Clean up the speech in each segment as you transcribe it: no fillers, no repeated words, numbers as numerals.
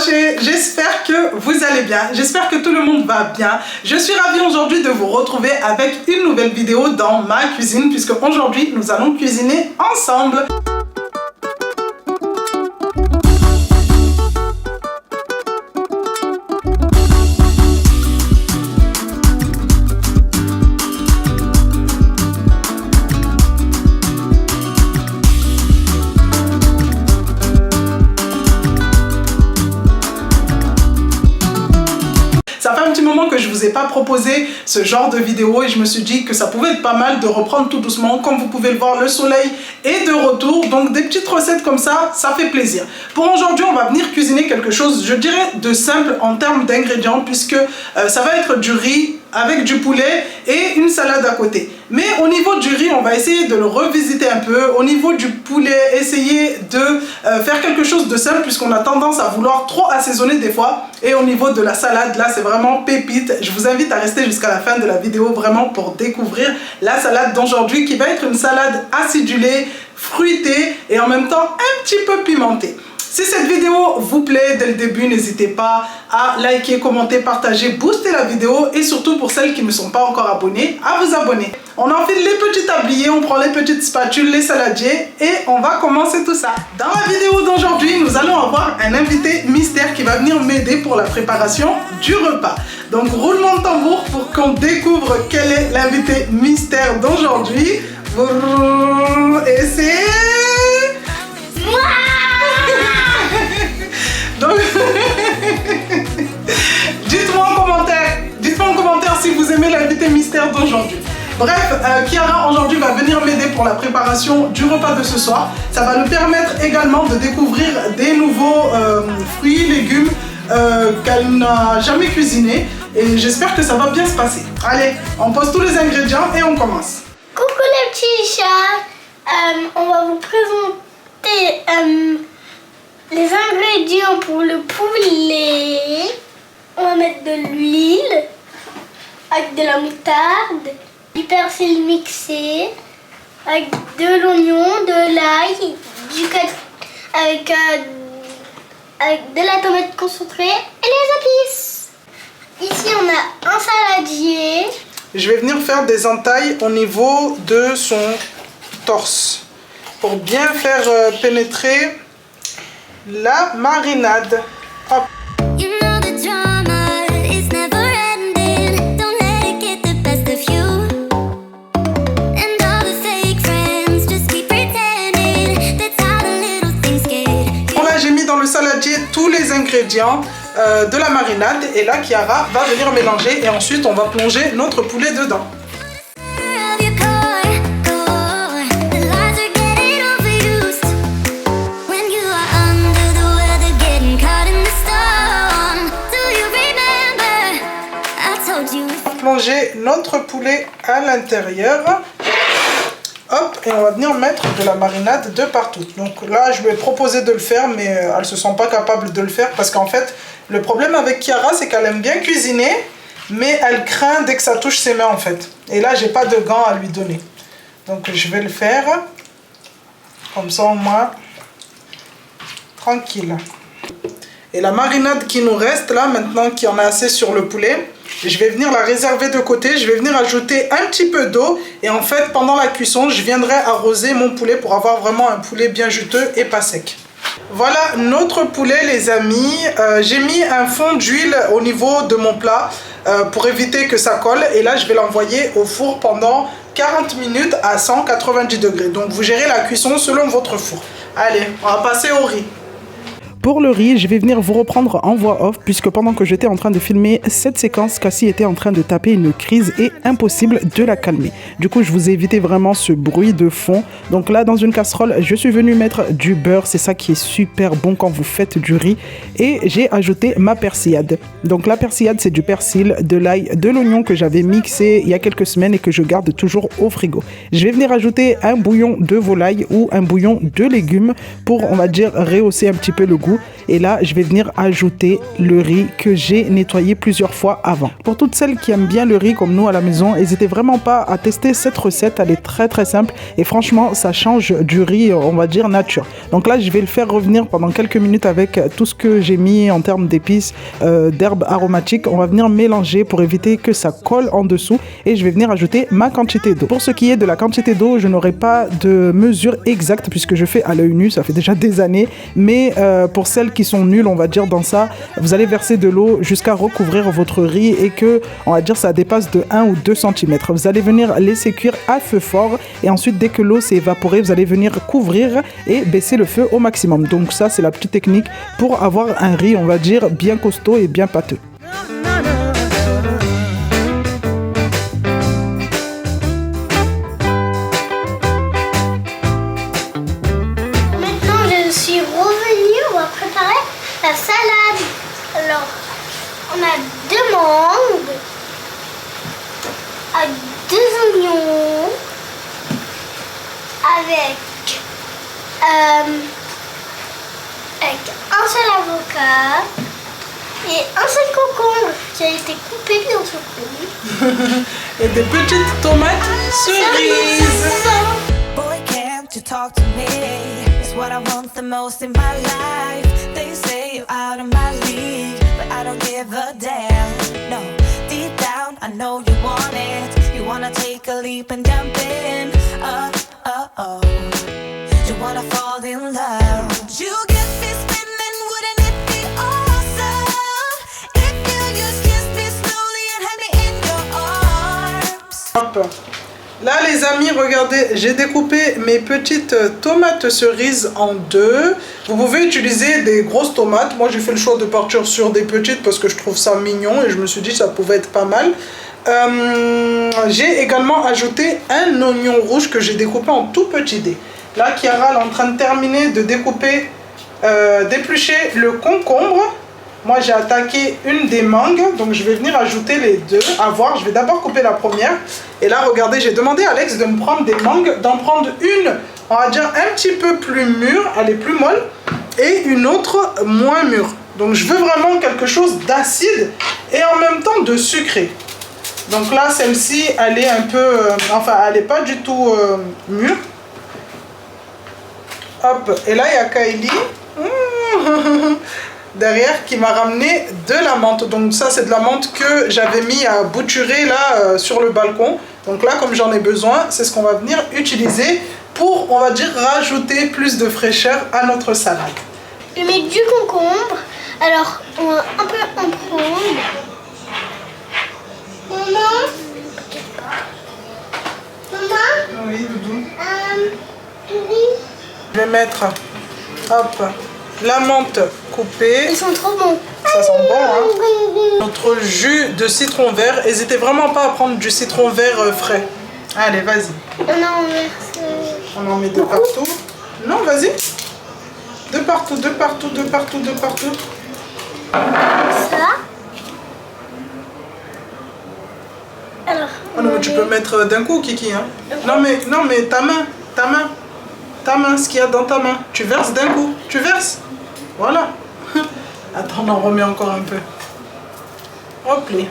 crachés, j'espère que vous allez bien, j'espère que tout le monde va bien. Je suis ravie aujourd'hui de vous retrouver avec une nouvelle vidéo dans ma cuisine puisque aujourd'hui nous allons cuisiner ensemble. Ça fait un petit moment que je ne vous ai pas proposé ce genre de vidéo et je me suis dit que ça pouvait être pas mal de reprendre tout doucement. Comme vous pouvez le voir, le soleil est de retour. Donc des petites recettes comme ça fait plaisir. Pour aujourd'hui, on va venir cuisiner quelque chose, je dirais, de simple en termes d'ingrédients puisque ça va être du riz avec du poulet et une salade à côté. Mais au niveau du riz, on va essayer de le revisiter un peu. Au niveau du poulet, essayer de faire quelque chose de simple puisqu'on a tendance à vouloir trop assaisonner des fois. Et au niveau de la salade, là c'est vraiment pépite. Je vous invite à rester jusqu'à la fin de la vidéo vraiment pour découvrir la salade d'aujourd'hui qui va être une salade acidulée, fruitée et en même temps un petit peu pimentée. Si cette vidéo vous plaît dès le début, n'hésitez pas à liker, commenter, partager, booster la vidéo et surtout pour celles qui ne sont pas encore abonnées, à vous abonner. On enfile les petits tabliers, on prend les petites spatules, les saladiers et on va commencer tout ça. Dans la vidéo d'aujourd'hui, nous allons avoir un invité mystère qui va venir m'aider pour la préparation du repas. Donc roulement de tambour pour qu'on découvre quel est l'invité mystère d'aujourd'hui. Et c'est... moi! Donc, dites-moi en commentaire si vous aimez l'invité mystère d'aujourd'hui. Bref, Kiara aujourd'hui va venir m'aider pour la préparation du repas de ce soir. Ça va nous permettre également de découvrir des nouveaux fruits, légumes qu'elle n'a jamais cuisinés. Et j'espère que ça va bien se passer. Allez, on pose tous les ingrédients et on commence. Coucou les petits chats, on va vous présenter les ingrédients pour le poulet. On va mettre de l'huile avec de la moutarde, du persil mixé, avec de l'oignon, de l'ail, avec de la tomate concentrée et les épices. Ici on a un saladier. Je vais venir faire des entailles au niveau de son torse pour bien faire pénétrer la marinade. Hop. J'ai mis dans le saladier tous les ingrédients de la marinade et là Kiara va venir mélanger et ensuite on va plonger notre poulet dedans. Plonger notre poulet à l'intérieur. Hop, et on va venir mettre de la marinade de partout. Donc là, je lui ai proposé de le faire, mais elle ne se sent pas capable de le faire parce qu'en fait, le problème avec Kiara, c'est qu'elle aime bien cuisiner, mais elle craint dès que ça touche ses mains en fait. Et là, j'ai pas de gants à lui donner. Donc je vais le faire comme ça au moins tranquille. Et la marinade qui nous reste là, maintenant qu'il y en a assez sur le poulet, je vais venir la réserver de côté, je vais venir ajouter un petit peu d'eau et en fait pendant la cuisson je viendrai arroser mon poulet pour avoir vraiment un poulet bien juteux et pas sec. Voilà notre poulet les amis, j'ai mis un fond d'huile au niveau de mon plat pour éviter que ça colle et là je vais l'envoyer au four pendant 40 minutes à 190 degrés. Donc vous gérez la cuisson selon votre four. Allez, on va passer au riz. Pour le riz, je vais venir vous reprendre en voix off puisque pendant que j'étais en train de filmer cette séquence, Cassie était en train de taper une crise et impossible de la calmer. Du coup, je vous ai évité vraiment ce bruit de fond. Donc là, dans une casserole, je suis venu mettre du beurre. C'est ça qui est super bon quand vous faites du riz. Et j'ai ajouté ma persillade. Donc la persillade, c'est du persil, de l'ail, de l'oignon que j'avais mixé il y a quelques semaines et que je garde toujours au frigo. Je vais venir ajouter un bouillon de volaille ou un bouillon de légumes pour, on va dire, rehausser un petit peu le goût. dessous. Et là, je vais venir ajouter le riz que j'ai nettoyé plusieurs fois avant. Pour toutes celles qui aiment bien le riz comme nous à la maison, n'hésitez vraiment pas à tester cette recette. Elle est très très simple et franchement, ça change du riz, on va dire, nature. Donc là, je vais le faire revenir pendant quelques minutes avec tout ce que j'ai mis en termes d'épices, d'herbes aromatiques. On va venir mélanger pour éviter que ça colle en dessous et je vais venir ajouter ma quantité d'eau. Pour ce qui est de la quantité d'eau, je n'aurai pas de mesure exacte puisque je fais à l'œil nu, ça fait déjà des années, mais pour celles qui sont nulles, on va dire dans ça, vous allez verser de l'eau jusqu'à recouvrir votre riz et que, on va dire, ça dépasse de 1 ou 2 cm. Vous allez venir laisser cuire à feu fort et ensuite, dès que l'eau s'est évaporée, vous allez venir couvrir et baisser le feu au maximum. Donc ça, c'est la petite technique pour avoir un riz, on va dire, bien costaud et bien pâteux. La salade. Alors, on a 2 mangues, avec 2 oignons, avec un seul avocat et un seul concombre qui a été coupé bien sûr. Et des petites tomates cerises. Boy, can't you talk to me? It's what I want the most in my life. They say you're out of my league, but I don't give a damn. No, deep down I know you want it. You wanna take a leap and jump in. Oh. You wanna fall in love. You get me spinning, wouldn't it be awesome if you just kissed me slowly and had me in your arms? Hop. Là les amis, regardez, j'ai découpé mes petites tomates cerises en 2. Vous pouvez utiliser des grosses tomates. Moi j'ai fait le choix de partir sur des petites parce que je trouve ça mignon et je me suis dit que ça pouvait être pas mal. J'ai également ajouté un oignon rouge que j'ai découpé en tout petit dés. Là Chiara est en train de terminer de découper, d'éplucher le concombre. Moi j'ai attaqué une des mangues, donc je vais venir ajouter les deux. À voir, je vais d'abord couper la première. Et là regardez, j'ai demandé à Alex de me prendre des mangues, d'en prendre une, on va dire un petit peu plus mûre, elle est plus molle, et une autre moins mûre. Donc je veux vraiment quelque chose d'acide et en même temps de sucré. Donc là celle-ci, elle est un peu, enfin elle n'est pas du tout mûre. Hop, et là il y a Kylie. Derrière qui m'a ramené de la menthe. Donc ça c'est de la menthe que j'avais mis à bouturer là sur le balcon. Donc là comme j'en ai besoin, c'est ce qu'on va venir utiliser pour, on va dire, rajouter plus de fraîcheur à notre salade. Je mets du concombre. Alors on va un peu en prendre. Maman. Oui, Doudou. Oui. Je vais mettre, hop, la menthe coupée. Ils sont trop bons. Ça sent bon, hein. Notre jus de citron vert. N'hésitez vraiment pas à prendre du citron vert frais. Allez, vas-y. On en met de partout. Non, vas-y. De partout, de partout, de partout, de partout. Ça. Alors. Oh non, mais tu peux mettre d'un coup, Kiki. Hein. Non, mais ta main, ce qu'il y a dans ta main. Tu verses d'un coup. Tu verses. Voilà. Attends, on en remet encore un peu. Hop là.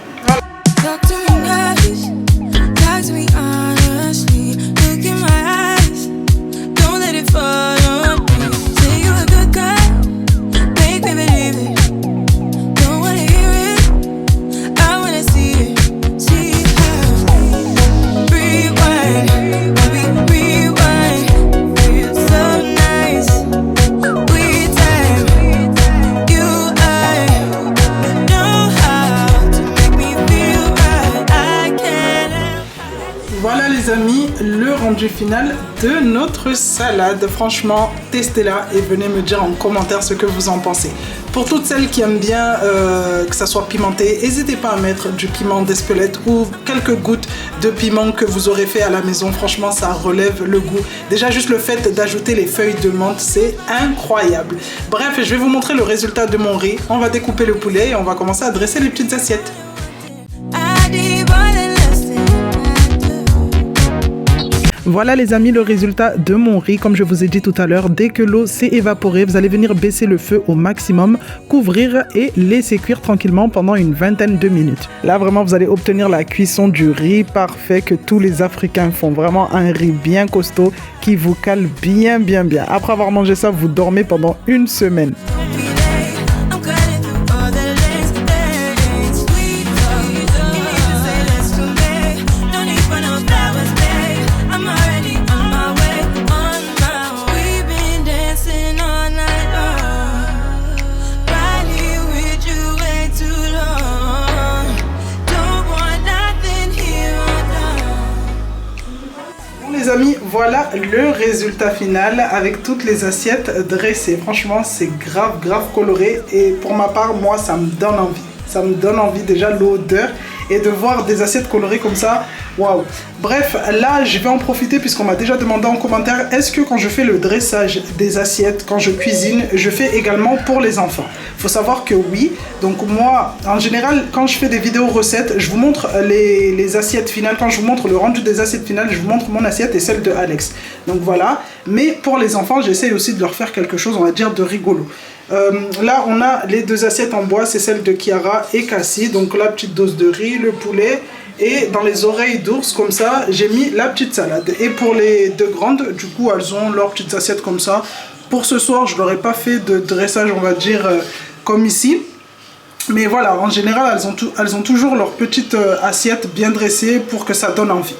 Voilà les amis, le rendu final de notre salade. Franchement, testez-la et venez me dire en commentaire ce que vous en pensez. Pour toutes celles qui aiment bien que ça soit pimenté, n'hésitez pas à mettre du piment d'Espelette ou quelques gouttes de piment que vous aurez fait à la maison. Franchement, ça relève le goût. Déjà, juste le fait d'ajouter les feuilles de menthe, c'est incroyable. Bref, je vais vous montrer le résultat de mon riz. On va découper le poulet et on va commencer à dresser les petites assiettes. Voilà les amis, le résultat de mon riz. Comme je vous ai dit tout à l'heure, dès que l'eau s'est évaporée, vous allez venir baisser le feu au maximum, couvrir et laisser cuire tranquillement pendant une vingtaine de minutes. Là vraiment, vous allez obtenir la cuisson du riz parfait que tous les Africains font. Vraiment un riz bien costaud qui vous cale bien. Après avoir mangé ça, vous dormez pendant une semaine. Les amis, voilà le résultat final avec toutes les assiettes dressées. Franchement, c'est grave coloré et pour ma part, moi, ça me donne envie. Ça me donne envie déjà l'odeur et de voir des assiettes colorées comme ça. Waouh! Bref, là, je vais en profiter puisqu'on m'a déjà demandé en commentaire, est-ce que quand je fais le dressage des assiettes, quand je cuisine, je fais également pour les enfants? Il faut savoir que oui. Donc moi, en général, quand je fais des vidéos recettes, je vous montre les assiettes finales. Quand je vous montre le rendu des assiettes finales, je vous montre mon assiette et celle de Alex. Donc voilà. Mais pour les enfants, j'essaye aussi de leur faire quelque chose, on va dire, de rigolo. Là, on a les deux assiettes en bois, c'est celle de Kiara et Cassie. Donc la petite dose de riz, le poulet. Et dans les oreilles d'ours, comme ça, j'ai mis la petite salade. Et pour les deux grandes, du coup, elles ont leurs petites assiettes comme ça. Pour ce soir, je leur ai pas fait de dressage, on va dire, comme ici. Mais voilà, en général, elles ont toujours leur petite assiette bien dressée pour que ça donne envie.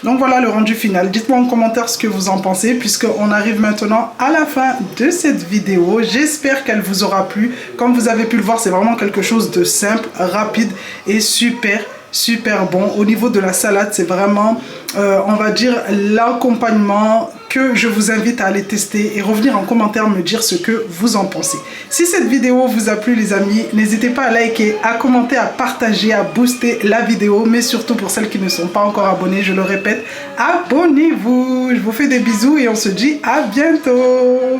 Donc voilà le rendu final. Dites-moi en commentaire ce que vous en pensez puisqu'on arrive maintenant à la fin de cette vidéo. J'espère qu'elle vous aura plu. Comme vous avez pu le voir, c'est vraiment quelque chose de simple, rapide et super bon. Au niveau de la salade, c'est vraiment, on va dire, l'accompagnement que je vous invite à aller tester et revenir en commentaire me dire ce que vous en pensez. Si cette vidéo vous a plu les amis, n'hésitez pas à liker, à commenter, à partager, à booster la vidéo, mais surtout pour celles qui ne sont pas encore abonnées, je le répète, abonnez-vous. Je vous fais des bisous et on se dit à bientôt.